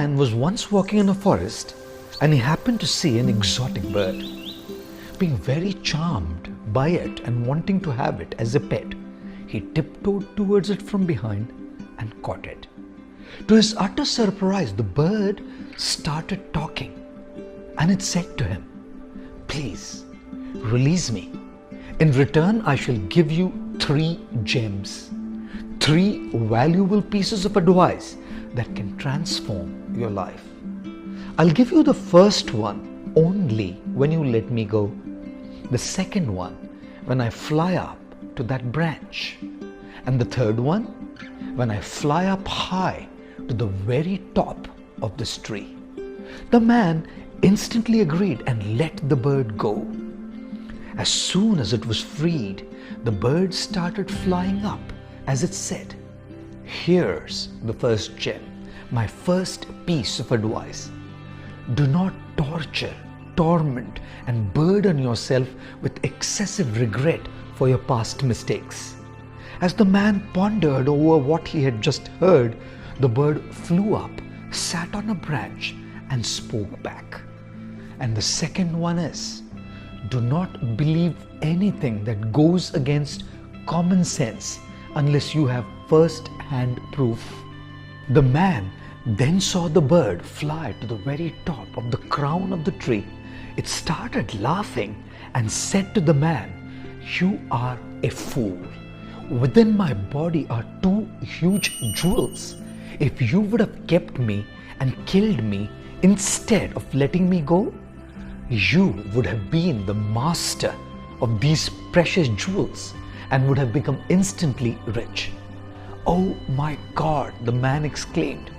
man was once walking in a forest and he happened to see an exotic bird. Being very charmed by it and wanting to have it as a pet, he tiptoed towards it from behind and caught it. To his utter surprise, the bird started talking and it said to him, "Please, release me. In return, I shall give you 3 gems, 3 valuable pieces of advice that can transform your life. I'll give you the first one only when you let me go. The second one when I fly up to that branch. And the third one when I fly up high to the very top of this tree." The man instantly agreed and let the bird go. As soon as it was freed, the bird started flying up as it said, "Here's the first gem, my first piece of advice. Do not torture, torment, and burden yourself with excessive regret for your past mistakes." As the man pondered over what he had just heard, the bird flew up, sat on a branch, and spoke back. And the second one is, do not believe anything that goes against common sense unless you have first-hand proof. The man then saw the bird fly to the very top of the crown of the tree. It started laughing and said to the man, "You are a fool. Within my body are 2 huge jewels. If you would have kept me and killed me instead of letting me go, you would have been the master of these precious jewels and would have become instantly rich." "Oh my God," the man exclaimed.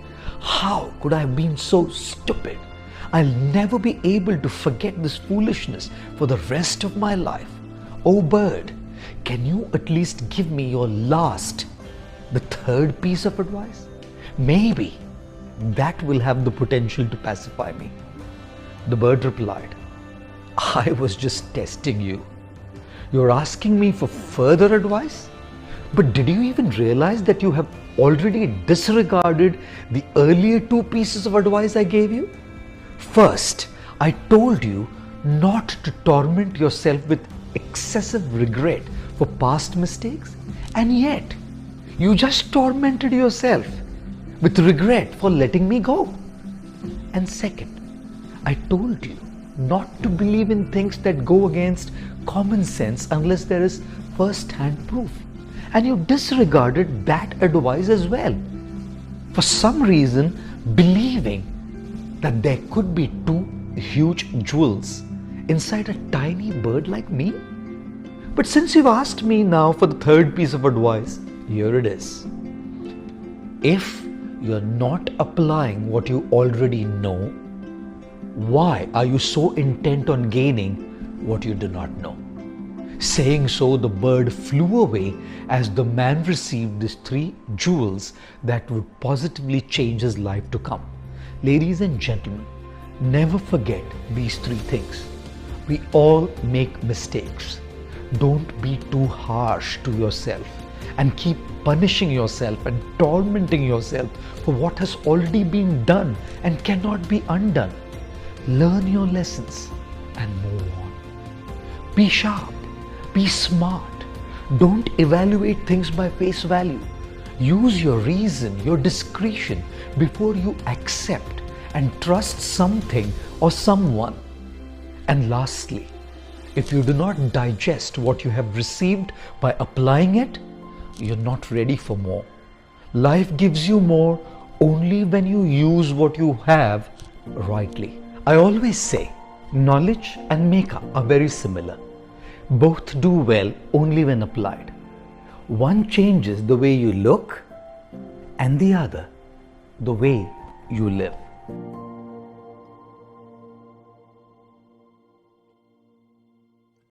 "How could I have been so stupid? I'll never be able to forget this foolishness for the rest of my life. Oh bird, can you at least give me your last, the third piece of advice? Maybe that will have the potential to pacify me." The bird replied, "I was just testing you. You're asking me for further advice? But did you even realize that you have already disregarded the earlier 2 pieces of advice I gave you? First, I told you not to torment yourself with excessive regret for past mistakes, and yet you just tormented yourself with regret for letting me go. And second, I told you not to believe in things that go against common sense unless there is first-hand proof, and you disregarded that advice as well, for some reason believing that there could be 2 huge jewels inside a tiny bird like me. But since you've asked me now for the third piece of advice, here it is. If you're not applying what you already know, why are you so intent on gaining what you do not know?" Saying so, the bird flew away as the man received these 3 jewels that would positively change his life to come. Ladies and gentlemen, never forget these 3 things. We all make mistakes. Don't be too harsh to yourself and keep punishing yourself and tormenting yourself for what has already been done and cannot be undone. Learn your lessons and move on. Be sharp. Be smart. Don't evaluate things by face value. Use your reason, your discretion before you accept and trust something or someone. And lastly, if you do not digest what you have received by applying it, you're not ready for more. Life gives you more only when you use what you have rightly. I always say, knowledge and makeup are very similar. Both do well only when applied. One changes the way you look, and the other, the way you live.